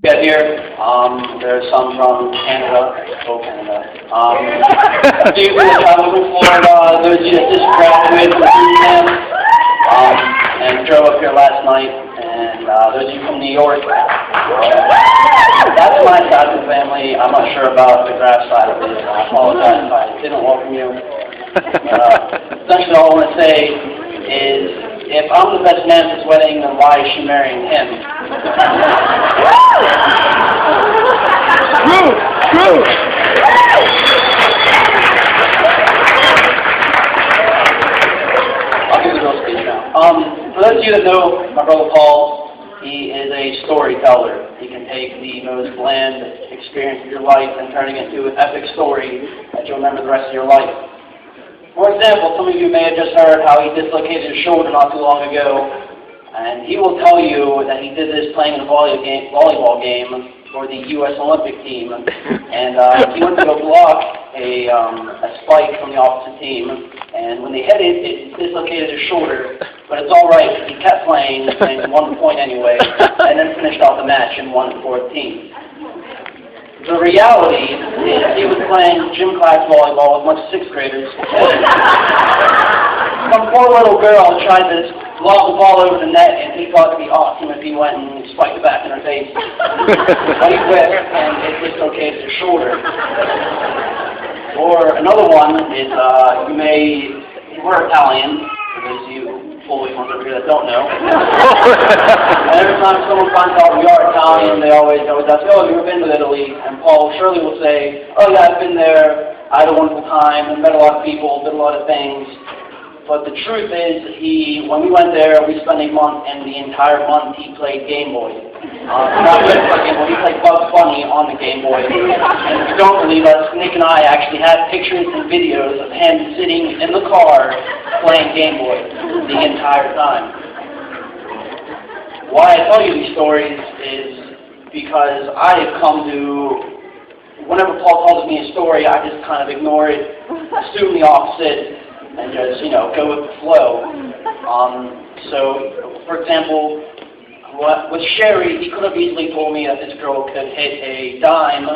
get here. There's some from Canada. Oh, Canada. A few from Florida. There's just graduated from UCAM, and drove up here last night. And there's you from New York. That's my side of the family. I'm not sure about the Graf side of it. I apologize if I didn't welcome you. Essentially, all I want to say is, if I'm the best man at this wedding, then why is she marrying him? True. I'll give the real speech now. For those of you that know my brother Paul, he is a storyteller. He can take the most bland experience of your life and turn it into an epic story that you'll remember the rest of your life. For example, some of you may have just heard how he dislocated his shoulder not too long ago, and he will tell you that he did this playing in a volleyball game for the U.S. Olympic team, and he went to go block a spike from the opposite team, and when they hit it, it dislocated his shoulder, but it's all right, he kept playing 1 point anyway, and then finished off the match and won the 14th. The reality is he was playing gym class volleyball with a bunch of 6th graders. Some poor little girl tried to lob the ball over the net, and he thought it would be awesome if he went and spiked it back in her face. But he whipped, and it dislocated his shoulder. Or another one is, we're Italian, for those of you fully ones over here that don't know. And every time someone finds out we are Italian, they always ask, oh, have you ever been to Italy? And Paul surely will say, oh yeah, I've been there, I had a wonderful time, I met a lot of people, did a lot of things. But the truth is, when we went there, we spent a month, and the entire month he played Game Boy. Not just Game Boy, he played Bugs Bunny on the Game Boy. And if you don't believe us, Nick and I actually have pictures and videos of him sitting in the car playing Game Boy the entire time. Why I tell you these stories is because I've come to, whenever Paul tells me a story, I just kind of ignore it, assume the opposite, and just, go with the flow. So, for example, with Shari, he could have easily told me that this girl could hit a dime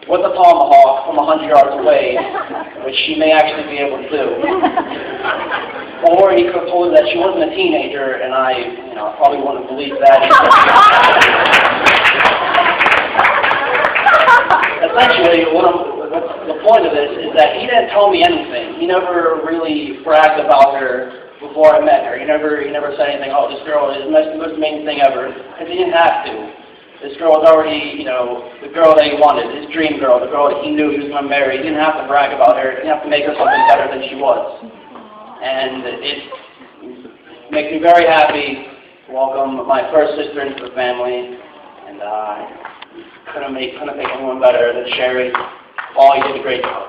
with a tomahawk from 100 yards away, which she may actually be able to do. Or he could have told her that she wasn't a teenager, and I probably wouldn't believe that. Essentially, the point of this is that he didn't tell me anything. He never really bragged about her before I met her. He never said anything, oh, this girl is the most amazing thing ever, because he didn't have to. This girl was already, the girl that he wanted, his dream girl, the girl that he knew he was going to marry. He didn't have to brag about her. He didn't have to make her something better than she was. And it makes me very happy to welcome my first sister into the family, and couldn't make anyone better than Shari. Paul, you did a great job.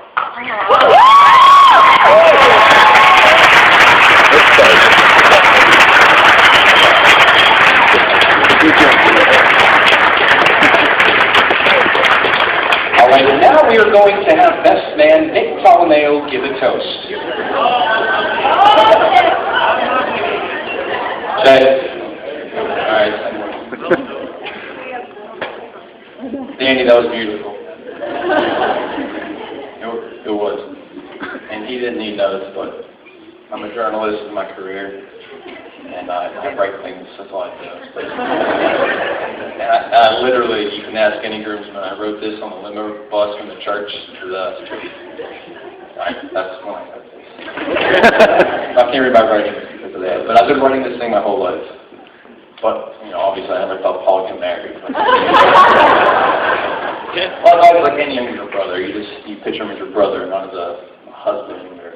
All right, and now we are going to have best man Nick Paolo give a toast. All right. Danny, that was beautiful. It was. And he didn't need those, but I'm a journalist in my career, and I write things, that's all I do. And I literally, you can ask any groomsman, I wrote this on the limo bus from the church to the street. That's when I wrote this. I can't read my writing because of that, but I've been writing this thing my whole life. But, obviously I never thought Paul would get married. Well, it's like any younger brother. You picture him as your brother, not as a husband or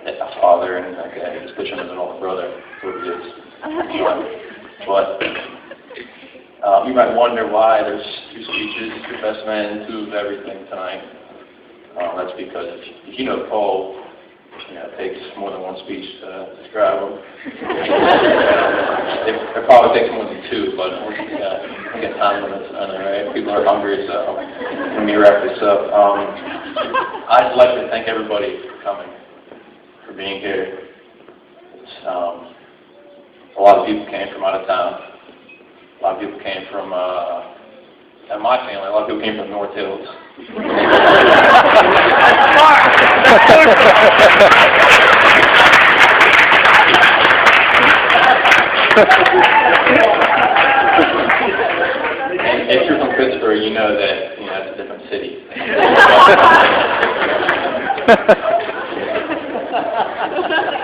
a father, and you just picture him as an older brother. That's what he is. But you might wonder why there's 2 speeches, 2 best men, 2 of everything tonight. That's because if you know Paul, it takes more than 1 speech to describe him. It probably takes more than 2, but we got time limits on it, right? People are hungry, so let me wrap this up. I'd like to thank everybody for coming, for being here. A lot of people came from out of town. A lot of people came from, in my family, a lot of people came from North Hills. And if you're from Pittsburgh, you know that, it's a different city.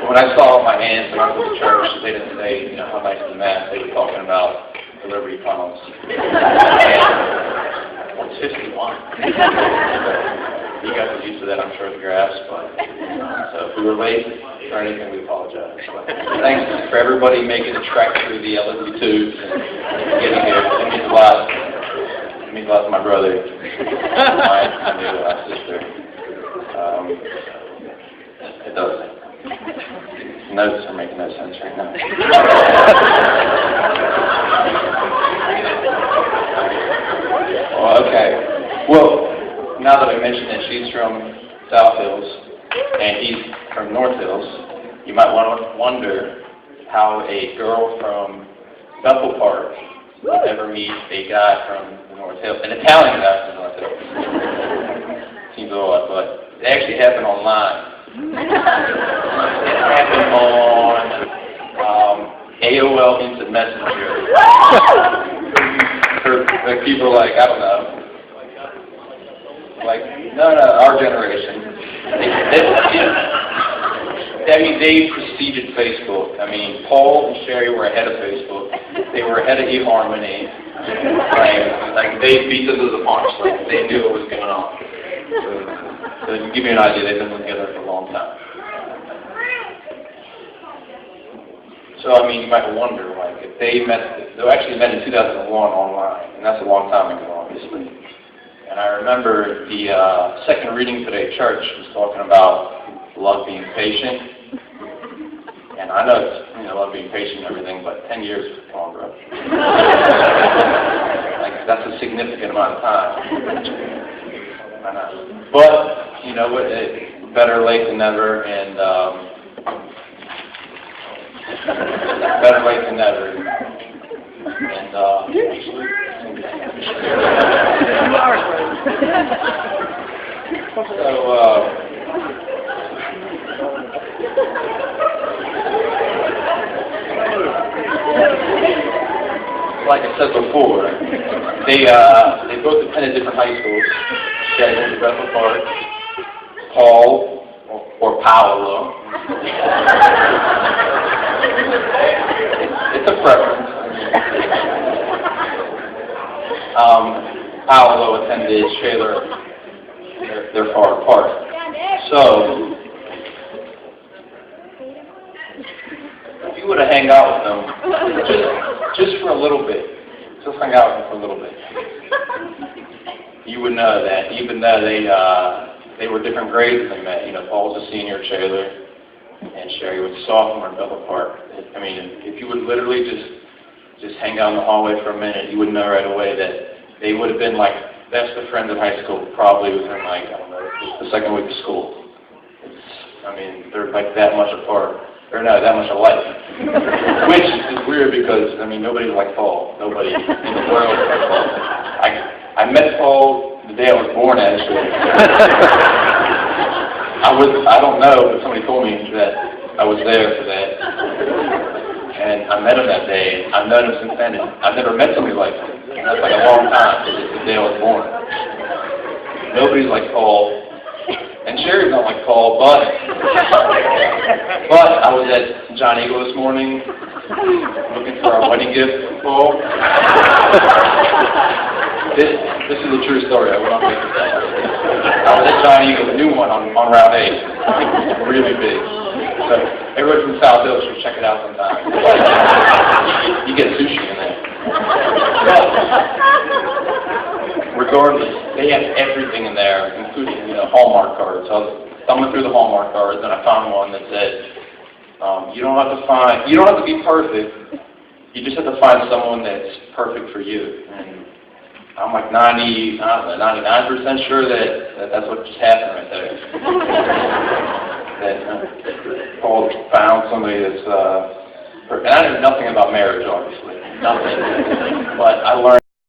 When I saw my aunts and uncles at church, they didn't say, how nice is the Mass. They were talking about delivery funnels. It's 51. You guys are used to that, I'm sure, with your apps, but so if we were late or anything, we apologize. But thanks for everybody making the trek through the LSU tubes and getting here. It means a lot. It means a lot to my brother, my new sister. It does. Notes are making no sense right now. Okay. Well, now that I mentioned that she's from South Hills and he's from North Hills, you might want to wonder how a girl from Bethel Park would ever meet a guy from the North Hills, an Italian guy from the North Hills. Seems a little odd, but it actually happened online. It happened on AOL Instant Messenger. Like people are like, I don't know. Like, no, our generation. They preceded Facebook. I mean, Paul and Shari were ahead of Facebook. They were ahead of eHarmony. Like they beat them to the punch. Like, they knew what was going on. So to give you an idea, they've been together for a long time. So, I mean, you might wonder, like, if they actually met in 2001 online, and that's a long time ago, obviously. And I remember the second reading today at church was talking about love being patient. And I know it's, love being patient and everything, but 10 years, come on, bro. Like, that's a significant amount of time. I know. But, better late than never, and better late than never. And like I said before, they both attended different high schools. Shari went to Bethel Park. Paul, or Paolo. It's a preference. Paolo attended Shaler. They're far apart. So, if you were to hang out with them, just for a little bit, just hang out with them for a little bit, you would know that even though they were different grades when they met. Paul was a senior at Shaler, and Shari was a sophomore in Bethel Park. I mean, if you would literally just hang out in the hallway for a minute, you would know right away that they would have been like best of friends in high school, probably within like, I don't know, the second week of school. They're like that much apart, or no, that much alike. Which is weird because, nobody's like Paul. Nobody in the world is like Paul. I met Paul the day I was born, actually. I don't know, but somebody told me that I was there for that. And I met him that day. I've known him since then. I've never met somebody like him. And that's like a long time. It's the day I was born. Nobody's like Paul. And Shari's not like Paul, but I was at John Eagle this morning looking for our wedding gift for Paul. This is a true story. I will not make this up. I was at John Eagle, the new one on Route 8. Really big. So everybody from South Hills should check it out sometime. You get sushi in there. Regardless, they had everything in there, including Hallmark cards. So I was thumbing through the Hallmark cards, and I found one that said, you don't have to be perfect. You just have to find someone that's perfect for you. And I'm like 99% sure that's what just happened right there. That Paul found somebody that's And I knew nothing about marriage, obviously, nothing. But I learned